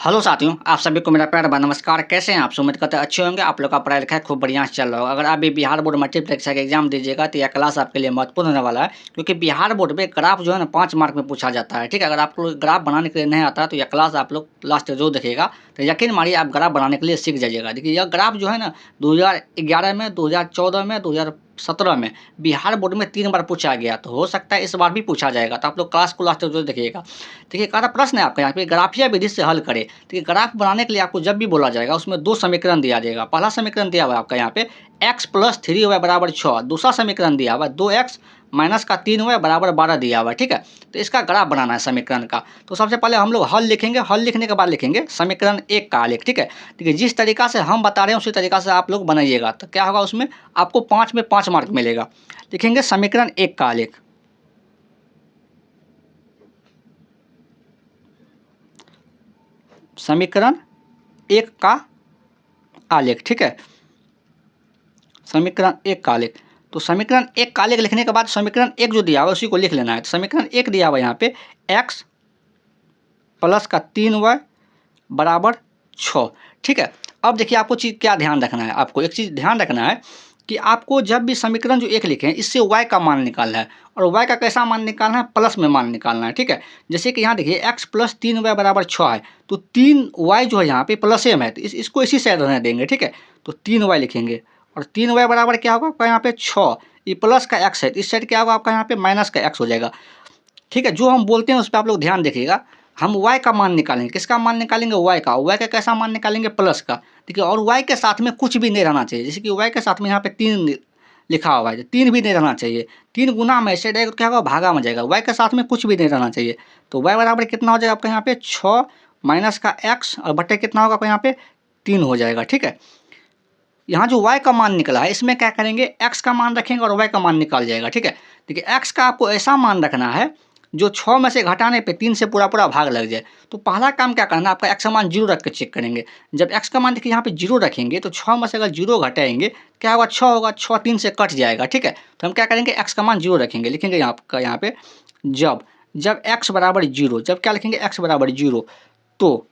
Hello साथियों, आप सभी को मेरा प्यार भरा नमस्कार। कैसे हैं आप? उम्मीद करते हैं अच्छे होंगे। आप लोग का पढ़ाई लिखाई खूब बढ़िया से चल रहा होगा। अगर आप भी बिहार बोर्ड मल्टीपल परीक्षा का एग्जाम दीजिएगा तो यह क्लास आपके लिए महत्वपूर्ण होने वाला है, क्योंकि बिहार बोर्ड में ग्राफ जो है ना 5 मार्क में पूछा जाता है। ठीक है, अगर आपको ग्राफ बनाने के लिए नहीं आता तो यह क्लास आप लोग लास्ट तक जरूर देखिएगा, तो यकीन मानिए आप ग्राफ बनाने के लिए सीख जाइएगा। देखिए, यह ग्राफ जो है ना 2011 में, 2014 में, 2017 में बिहार बोर्ड में 3 बार पूछा गया, तो हो सकता है इस बार भी पूछा जाएगा। तो आप लोग क्लास को लास्ट तक जरूर देखिएगा। देखिए, कहा प्रश्न है आपका यहाँ पे, ग्राफिया विधि से हल करें। देखिए, ग्राफ बनाने के लिए आपको जब भी बोला जाएगा उसमें 2 समीकरण दिया जाएगा। पहला समीकरण दिया हुआ है आपका यहाँ पे x + 3y = 6। दूसरा समीकरण दिया हुआ है 2x - का 3y = 12 दिया हुआ है। ठीक है, तो इसका ग्राफ बनाना है समीकरण का। तो सबसे पहले हम लोग हल लिखेंगे, हल लिखने के बाद लिखेंगे समीकरण 1 का आलेख। ठीक है, देखिए जिस तरीका से हम बता रहे हैं उसी तरीका से आप लोग बनाइएगा, तो क्या होगा उसमें आपको 5 में 5 मार्क मिलेगा। लिखेंगे समीकरण 1 का आलेख। समीकरण 1 का आलेख। ठीक है, समीकरण 1 का आलेख। तो समीकरण 1 का आलेख लिखने के बाद समीकरण 1 जो दिया हुआ है उसी को लिख लेना है। तो समीकरण 1 दिया हुआ है यहाँ पे x + 3y = 6। ठीक है, अब देखिए आपको चीज़ क्या ध्यान रखना है। आपको एक चीज़ ध्यान रखना है कि आपको जब भी समीकरण जो 1 लिखे हैं इससे y का मान निकालना है, और y का कैसा मान निकालना है? प्लस में मान निकालना है। ठीक है, जैसे कि यहाँ देखिए x + 3y = 6 है, तो 3y जो है यहाँ पे प्लसे में है, तो इसको इसी साइड रहने देंगे। ठीक है, तो 3y लिखेंगे, और 3y बराबर क्या होगा आपका यहाँ पे 6। ये प्लस का x है, तो इस साइड क्या होगा आपका यहाँ पे माइनस का x हो जाएगा। ठीक है, जो हम बोलते हैं उस पर आप लोग ध्यान देखिएगा। हम y का मान निकालेंगे, किसका मान निकालेंगे? y का कैसा मान निकालेंगे? प्लस का। देखिए, और y के साथ में कुछ भी नहीं रहना चाहिए। जैसे कि y के साथ में यहाँ पे 3 लिखा हुआ है, 3 भी नहीं रहना चाहिए। 3 गुना में ऐसे रहेगा तो क्या होगा? भागा में जाएगा। y के साथ में कुछ भी नहीं रहना चाहिए। तो y बराबर कितना हो जाएगा आपका यहाँ पे 6 माइनस का x, और बटे कितना होगा आपका यहाँ पे 3 हो जाएगा। ठीक है, यहाँ जो y का मान निकला है इसमें क्या करेंगे? x का मान रखेंगे और y का मान निकाल जाएगा। ठीक है, देखिए x का आपको ऐसा मान रखना है जो 6 में से घटाने पे 3 से पूरा पूरा भाग लग जाए। तो पहला काम क्या करना है आपका, x का मान 0 रख के चेक करेंगे। जब x का मान देखिए यहाँ पे 0 रखेंगे तो 6 में से अगर 0 घटाएंगे क्या होगा? 6 होगा, 6 3 से कट जाएगा। ठीक है, तो हम क्या करेंगे? x का मान 0 रखेंगे। लिखेंगे यहाँ पे जब जब x बराबर 0, जब क्या लिखेंगे? x बराबर 0, तो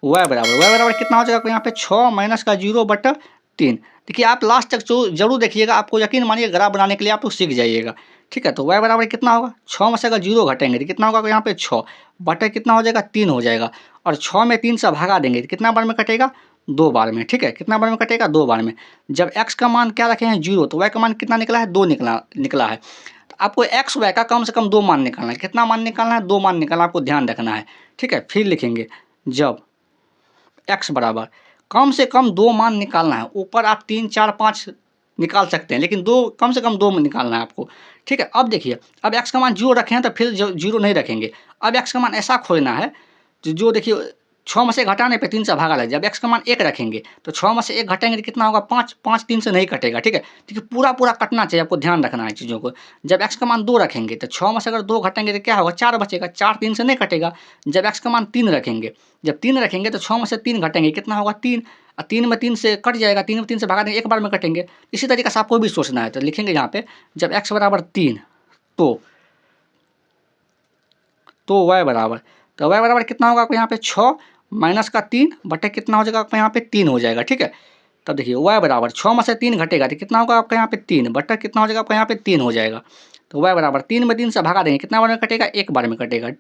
y बराबर कितना हो जाएगा यहाँ पे 6 माइनस का 0/3। देखिए, आप लास्ट तक जरूर देखिएगा, आपको यकीन मानिए ग्राफ बनाने के लिए आप लोग सीख जाइएगा। ठीक है, तो y बराबर कितना होगा? 6 में से अगर 0 घटेंगे तो कितना होगा यहाँ पे 6 बटे कितना हो जाएगा? 3 हो जाएगा, और 6 में 3 से भागा देंगे तो कितना बार में कटेगा? 2 बार में। ठीक है, कितना बार में कटेगा? 2 बार में। जब x का मान क्या रखे हैं 0, तो y का मान कितना निकला है? 2 निकला है। तो आपको x y का कम से कम 2 मान निकालना है। कितना मान निकालना है? 2 मान निकालना, आपको ध्यान रखना है। ठीक है, फिर लिखेंगे जब x बराबर कम से कम 2 मान निकालना है। ऊपर आप 3 4 5 निकाल सकते हैं, लेकिन 2 कम से कम 2 निकालना है आपको। ठीक है, अब देखिए, अब x का मान 0 रखे हैं तो फिर 0 नहीं रखेंगे। अब x का मान ऐसा खोजना है जो देखिए 6 में से घटाने पे 3 से भागा लग जाए। जब x का मान 1 रखेंगे तो 6 में से 1 घटाएंगे तो कितना होगा? 5 5 3 से नहीं कटेगा। ठीक है, देखिए पूरा पूरा कटना चाहिए, आपको ध्यान रखना है चीज़ों को। जब x का मान 2 रखेंगे तो 6 में से अगर 2 घटाएंगे तो क्या होगा? 4 बचेगा, 4 3 से नहीं कटेगा। जब x का मान 3 रखेंगे, जब 3 रखेंगे तो 6 में से 3 घटेंगे, कितना होगा? 3, और 3 में 3 से कट जाएगा, 3 में 3 से भगा देंगे, एक बार में कटेंगे। इसी तरीके से आपको भी सोचना है। तो लिखेंगे यहाँ पे जब x बराबर 3, तो y बराबर, तो y बराबर कितना होगा आपको यहाँ पे 6 माइनस का 3 बटे कितना हो जाएगा आपका यहाँ पे 3 हो जाएगा। ठीक है, तब देखिए y बराबर 6 में से 3 घटेगा तो कितना होगा आपका यहाँ पे 3 बटे कितना हो जाएगा आपका यहाँ पे 3 हो जाएगा। तो y बराबर 3 में 3 से भागा देंगे, कितना बार में कटेगा? एक बार में कटेगा।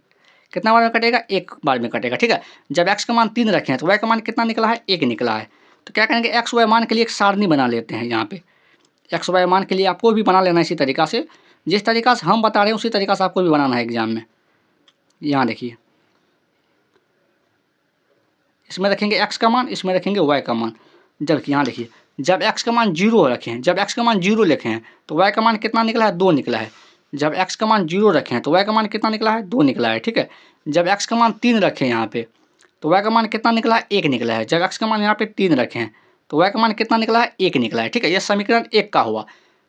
कितना बार में कटेगा? एक बार में कटेगा। ठीक है, जब x का मान 3 रखे हैं तो y का मान कितना निकला है? 1 निकला है। तो क्या करेंगे? x y मान के लिए एक सारणी बना लेते हैं। यहाँ पे x y मान के लिए आपको भी बना लेना है इसी तरीका से, जिस तरीका से हम बता रहे हैं उसी तरीका से आपको भी बनाना है एग्जाम में। यहाँ देखिए, इसमें रखेंगे x का मान, इसमें रखेंगे y का मान। जबकि यहाँ देखिए, जब x का मान 0 रखे हैं, जब x का मान 0 लिखे हैं तो y का मान कितना निकला है? 2 निकला है। जब x का मान 0 रखे हैं तो y का मान कितना निकला है? 2 निकला है। ठीक है, जब x का मान 3 रखे हैं यहाँ पे तो y का मान कितना निकला है? 1 निकला है। जब x का मान यहाँ पे 3 रखे हैं तो y का मान कितना निकला है? 1 निकला है। ठीक है, यह समीकरण 1 का हुआ।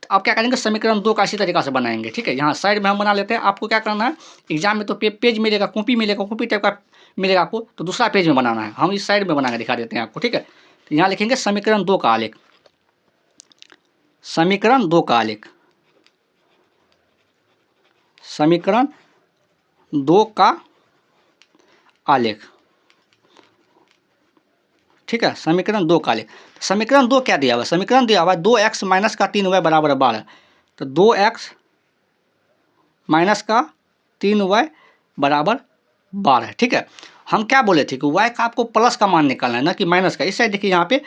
तो आप क्या करेंगे? समीकरण 2 का इसी तरीका से बनाएंगे। ठीक है, यहाँ साइड में हम बना लेते हैं। आपको क्या करना है, एग्जाम में तो पेज मिलेगा, कॉपी मिलेगा, कॉपी टाइप का मिलेगा आपको, तो दूसरा पेज में बनाना है। हम इस साइड में बना के दिखा देते हैं आपको। ठीक है, तो यहाँ लिखेंगे समीकरण 2 का आलेख। समीकरण 2 का आलेख, समीकरण 2 का आलेख, ठीक है, समीकरण 2 का आलेख। समीकरण 2 क्या दिया हुआ है? समीकरण दिया हुआ है 2x माइनस का 3y बराबर 12। तो 2x माइनस का 3y बराबर 12, ठीक है। हम क्या बोले थे कि y का आपको प्लस का मान निकालना है, ना कि माइनस का। इस साइड देखिए यहाँ पे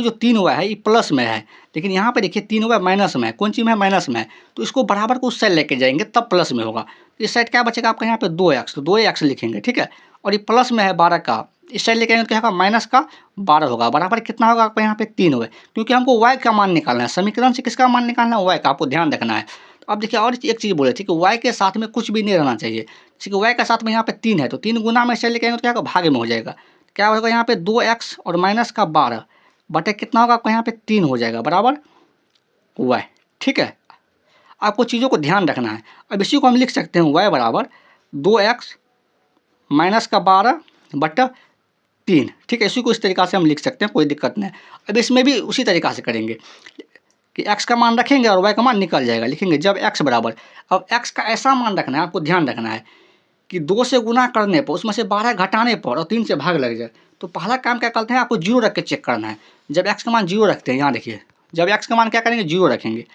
जो 3y है ये प्लस में है, लेकिन यहाँ पे देखिए 3y माइनस में है। कौन चीज़ में है? माइनस में है। तो इसको बराबर को उस साइड लेके जाएंगे तब प्लस में होगा। इस साइड क्या बचेगा आपका? यहाँ पे 2x, तो 2x लिखेंगे, ठीक है। और ये प्लस में है 12 का, इस साइड लेके आएंगे तो क्या होगा? माइनस का 12 होगा। बराबर कितना होगा आपका? यहाँ पे 3 होगा, क्योंकि हमको y का मान निकालना है। समीकरण से किसका मान निकालना है? y का। आपको ध्यान रखना है। तो अब देखिए और एक चीज़ बोले थे कि y के साथ में कुछ भी नहीं रहना चाहिए। जैसे कि y का साथ में यहाँ पे 3 है, तो 3 गुना में से लेके आएंगे तो क्या होगा? भागे में हो जाएगा। क्या होगा यहाँ पे? 2x और माइनस का 12 बटे कितना होगा आपका? यहाँ पे 3 हो जाएगा बराबर y, ठीक है। आपको चीज़ों को ध्यान रखना है। अब इसी को हम लिख सकते हैं y बराबर 2x माइनस का 12 बटा 3, ठीक है। इसी को इस तरीक़ा से हम लिख सकते हैं, कोई दिक्कत नहीं। अब इसमें भी उसी तरीक़ा से करेंगे कि x का मान रखेंगे और y का मान निकल जाएगा। लिखेंगे जब x बराबर, अब x का ऐसा मान रखना है, आपको ध्यान रखना है कि 2 से गुना करने पर, उसमें से 12 घटाने पर और 3 से भाग लग जाए। तो पहला काम क्या करते हैं? आपको 0 रख के चेक करना है। जब x का मान 0 रखते हैं, यहाँ देखिए, जब x का मान क्या करेंगे? 0 रखेंगे।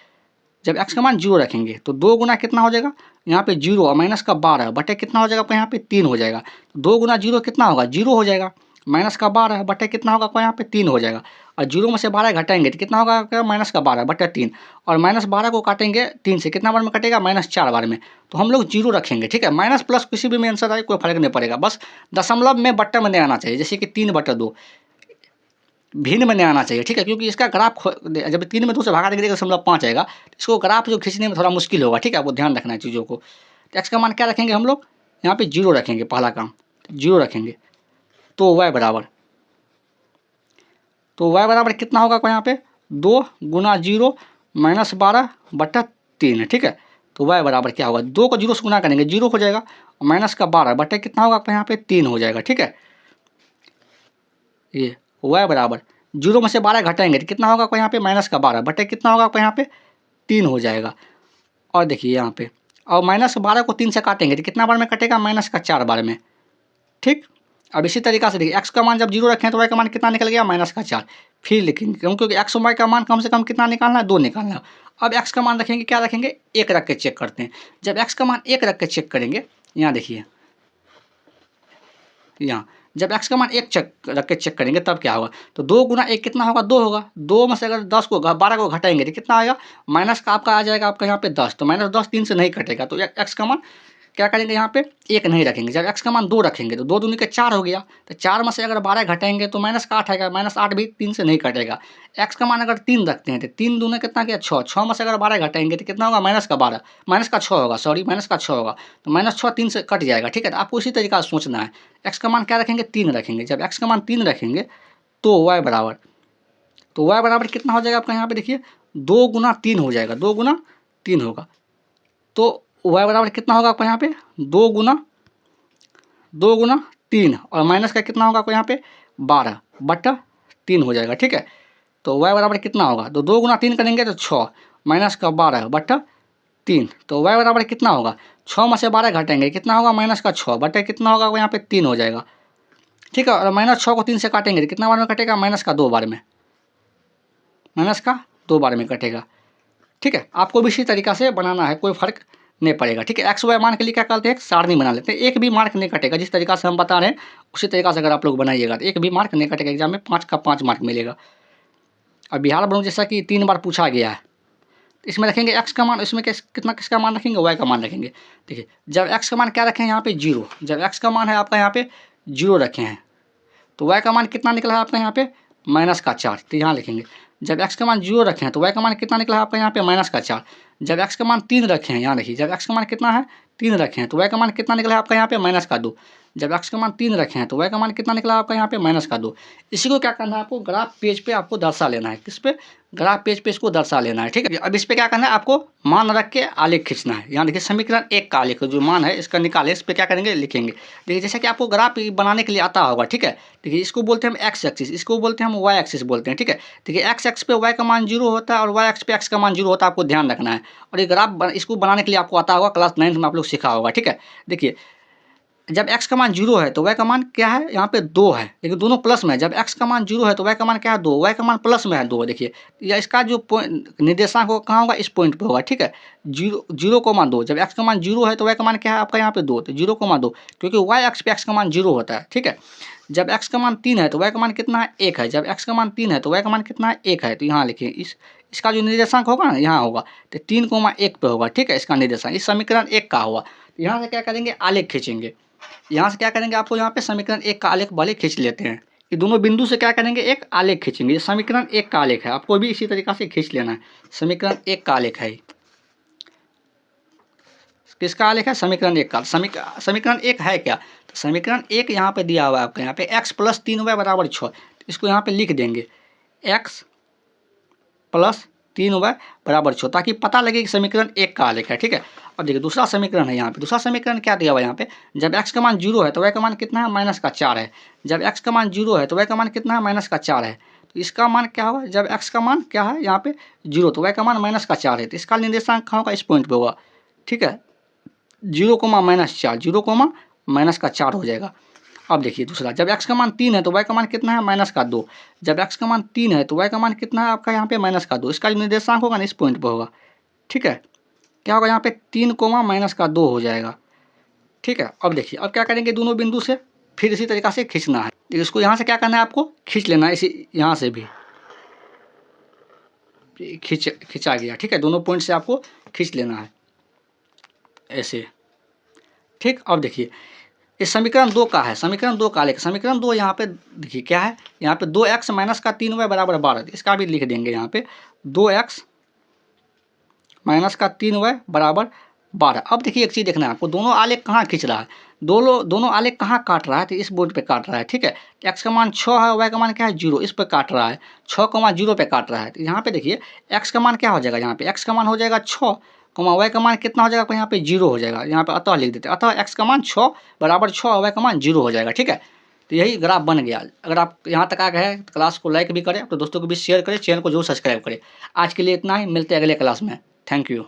जब x का मान 0 रखेंगे तो 2 गुना कितना हो जाएगा? यहाँ पे 0 और माइनस का 12 बटे कितना हो जाएगा आपको? यहाँ पे 3 हो जाएगा। 2 गुना 0 कितना होगा? 0 हो जाएगा। माइनस का 12 बटे कितना होगा आपको? यहाँ पे 3 हो जाएगा। और 0 में से 12 घटाएंगे तो कितना होगा आपका? माइनस का 12 बटे 3। और माइनस 12 को काटेंगे 3 से, कितना बार में कटेगा? माइनस 4 बार में। तो हम लोग 0 रखेंगे, ठीक है। माइनस प्लस किसी भी में आंसर आए कोई फर्क नहीं पड़ेगा, बस दशमलव में बट्टे में नहीं आना चाहिए। जैसे कि 3/2 भिन्न में नहीं आना चाहिए, ठीक है, क्योंकि इसका ग्राफ जब 3 में 2 से भगा देंगे 1.5 आएगा, तो इसको ग्राफ जो खींचने में थोड़ा मुश्किल होगा, ठीक है। आपको ध्यान रखना है चीज़ों को। तो एक्स का मान क्या रखेंगे हम लोग? यहाँ पे 0 रखेंगे, पहला काम 0 रखेंगे। तो y बराबर, तो y बराबर कितना होगा यहाँ पे? 2 गुना 0 माइनस 12 बटा 3, ठीक है। तो y बराबर क्या होगा? 2 को 0 से गुना करेंगे 0 हो जाएगा, और माइनस का 12 बटे कितना होगा यहाँ पे? 3 हो जाएगा, ठीक है। ये y बराबर 0 में से 12 घटाएंगे तो कितना होगा आपको? यहाँ पे माइनस का 12 बटे कितना होगा आपको? यहाँ पे 3 हो जाएगा। और देखिए यहाँ पे, और माइनस 12 को 3 से काटेंगे तो कितना बार में कटेगा? माइनस का 4 बार में, ठीक। अब इसी तरीक़ा से देखिए x का मान जब 0 रखें तो y का मान कितना निकल गया? माइनस का 4। फिर लिखेंगे क्योंकि x और y का मान कम से कम कितना निकालना है? 2 निकालना है। अब x का मान रखेंगे, क्या रखेंगे? 1 रख के चेक करते हैं। जब x का मान 1 रख के चेक करेंगे, यहाँ देखिए, यहाँ जब x का मान 1 रख के चेक करेंगे तब क्या होगा? तो 2 गुना 1 कितना होगा? 2 होगा। 2 में से अगर 12 को घटाएंगे तो कितना आएगा? माइनस का आपका आ जाएगा आपका यहाँ पे 10। तो माइनस 10 3 से नहीं कटेगा, तो x का मान क्या करेंगे? यहाँ पे 1 नहीं रखेंगे। जब x का मान 2 रखेंगे तो 2 दूनी के 4 हो गया। तो 4 में से अगर 12 घटाएंगे तो माइनस का 8 आएगा। माइनस 8 भी 3 से नहीं कटेगा। x का मान अगर 3 रखते हैं तो 3 दूने कितना किया? 6। 6 में से अगर 12 घटाएंगे तो कितना होगा? माइनस का 12, माइनस का 6 होगा, सॉरी माइनस का 6 होगा। तो माइनस 6 3 से कट जाएगा, ठीक है। तो आपको इसी तरीका से सोचना है। x का मान क्या रखेंगे? 3 रखेंगे। जब x का मान 3 रखेंगे तो y बराबर, तो y बराबर कितना हो जाएगा आपका? यहाँ पे देखिए 2 गुना 3 हो जाएगा, 2 गुना 3 होगा। तो y बराबर कितना होगा आपको? यहाँ पे 2 गुना 3 और माइनस का कितना होगा आपको? यहाँ पे 12 बटा 3 हो जाएगा, ठीक है। तो y बराबर कितना होगा? तो 2 गुना 3 करेंगे तो 6 माइनस का 12 बटा 3। तो y बराबर कितना होगा? 6 में से 12 घटाएंगे कितना होगा? माइनस का 6 बटे कितना होगा? यहाँ पे 3 हो जाएगा, ठीक है। और माइनस 6 को 3 से काटेंगे तो कितना बार में कटेगा? माइनस का 2 बार में, माइनस का 2 बार में कटेगा, ठीक है। आपको भी इसी तरीका से बनाना है, कोई फर्क नहीं पड़ेगा, ठीक है। एक्स वाई मान के लिए क्या करते हैं? एक सारणी बना लेते हैं, एक भी मार्क नहीं कटेगा। जिस तरीका से हम बता रहे हैं उसी तरीका से अगर आप लोग बनाइएगा तो एक भी मार्क नहीं कटेगा, एग्जाम में 5 का 5 मार्क मिलेगा। और बिहार बोर्ड जैसा कि 3 बार पूछा गया है, इसमें रखेंगे एक्स का मान, इसमें कितना किसका मान रखेंगे? वाई का मान रखेंगे। देखिए जब एक्स का मान क्या रखें? यहाँ पे 0। जब एक्स का मान है आपका यहाँ पे 0 रखे हैं तो वाई का मान कितना निकला है आपका? यहाँ पे माइनस का 4। तो यहाँ लिखेंगे जब x का मान 0 रखे हैं तो y का मान कितना निकला है आपका? यहाँ पे माइनस का 4। जब x का मान 3 रखे हैं, यहाँ देखिए जब x का मान कितना है? 3 रखे हैं तो y का मान कितना निकला है आपका? यहाँ पे माइनस का 2। जब x का मान 3 रखे हैं तो y का मान कितना निकला है आपका? यहाँ पे माइनस का 2। इसी को क्या करना है आपको? ग्राफ पेज पे आपको दर्शा लेना है। किस पे? ग्राफ पेज पे इसको दर्शा लेना है, ठीक है। अब इस पे क्या करना है? आपको मान रख के आलेख खींचना है। यहाँ देखिए समीकरण 1 का आलेख जो मान है इसका निकाले, इस पे क्या करेंगे? लिखेंगे। देखिए जैसे कि आपको ग्राफ बनाने के लिए आता होगा, ठीक है। देखिए इसको बोलते हैं हम एक्स एक्सिस, इसको बोलते हैं हम वाई एक्सिस बोलते हैं, ठीक है। देखिए एक्स एक्स पे वाई का मान 0 होता है और वाई एक्स पे एक्स का मान 0 होता है, आपको ध्यान रखना है। और ये ग्राफ इसको बनाने के लिए आपको आता होगा, क्लास 9 में आप लोग सीखा होगा, ठीक है। देखिए जब x का मान 0 है तो y का मान क्या है, यहाँ पे 2 है, लेकिन दोनों प्लस में है। जब x का मान 0 है तो y का मान क्या है, 2, y का मान प्लस में है 2। देखिए या इसका जो निर्देशांक होगा कहाँ होगा, इस पॉइंट पे होगा, ठीक है। 0,2 जब x का मान 0 है तो y का मान क्या है आपका यहाँ पे 2, तो 0,2, क्योंकि y अक्ष पे x का मान 0 होता है, ठीक है। जब x का मान 3 है तो y का मान कितना है, 1 है। जब x का मान 3 है तो y का मान कितना है, 1 है। तो यहाँ लिखिए इसका जो निर्देशांक होगा ना, यहाँ होगा, तो 3,1 पे होगा, ठीक है। इसका निर्देशांक इस समीकरण 1 का हुआ। तो यहाँ से क्या करेंगे, आलेख खींचेंगे। यहाँ से क्या करेंगे, आपको यहाँ पे समीकरण 1 का आलेख वाले खींच लेते हैं। ये दोनों बिंदु से क्या करेंगे, एक आलेख खींचेंगे। ये समीकरण 1 का आलेख है, आपको भी इसी तरीका से खींच लेना है। समीकरण 1 का आलेख है, किसका आलेख है, समीकरण 1 का। समीकरण 1 है क्या, तो समीकरण 1 यहाँ पे दिया हुआ है आपका, यहाँ पे x + 3y = 6। इसको यहाँ पे लिख देंगे x + 3y = 6, ताकि पता लगे कि समीकरण 1 का आलेख है, ठीक है। अब देखिए दूसरा समीकरण है, यहाँ पे दूसरा समीकरण क्या दिया हुआ है, यहाँ पे जब x का मान 0 है तो y का मान कितना है, -4 है। जब x का मान 0 है तो y का मान कितना है, -4 है। तो इसका मान क्या होगा, जब x का मान क्या है यहाँ पे 0 तो y का मान -4 है। तो इसका निर्देशांक कहाँ होगा, इस पॉइंट पे होगा, ठीक है। 0,-4, 0,-4 हो जाएगा। अब देखिए दूसरा, जब x का मान 3 है तो y का मान कितना है, -2। जब x का मान 3 है तो y का मान कितना है आपका यहाँ पे, -2। इसका जो निर्देशांक होगा ना, इस पॉइंट पे होगा, ठीक है। क्या होगा यहाँ पे, 3, -2 हो जाएगा, ठीक है। अब देखिए अब क्या करेंगे, दोनों बिंदु से फिर इसी तरीका से खींचना है। तो इसको यहाँ से क्या करना है, आपको खींच लेना है, इसी यहाँ से भी खींचा गया, ठीक है। दोनों पॉइंट से आपको खींच लेना है ऐसे, ठीक। अब देखिए इस समीकरण 2 का है, समीकरण 2 का आलेख। समीकरण 2 यहाँ पे देखिए क्या है, यहाँ पे 2x - 3y = 12। इसका भी लिख देंगे यहाँ पे 2x - 3y = 12। अब देखिए एक चीज़ देखना है आपको, दोनों आलेख कहाँ खींच रहा है, दोनों आलेख कहाँ काट रहा है, तो इस बोर्ड पे काट रहा है, ठीक है। x का मान 6 है, y का मान क्या है 0, इस पे काट रहा है, 6,0 पे काट रहा है। तो यहाँ पे देखिए x का मान क्या हो जाएगा, यहाँ पे x का मान हो जाएगा 6, y का मान कितना हो जाएगा, यहाँ पे 0 हो जाएगा। यहाँ पे अतः लिख देते हैं, अतः x का मान 6 = 6 और y का मान 0 हो जाएगा, ठीक है। तो यही ग्राफ बन गया। अगर आप यहाँ तक आ गए तो क्लास को लाइक भी करें, अपने दोस्तों को भी शेयर करें, चैनल को जरूर सब्सक्राइब करें। आज के लिए इतना ही, मिलते हैं अगले क्लास में। Thank you.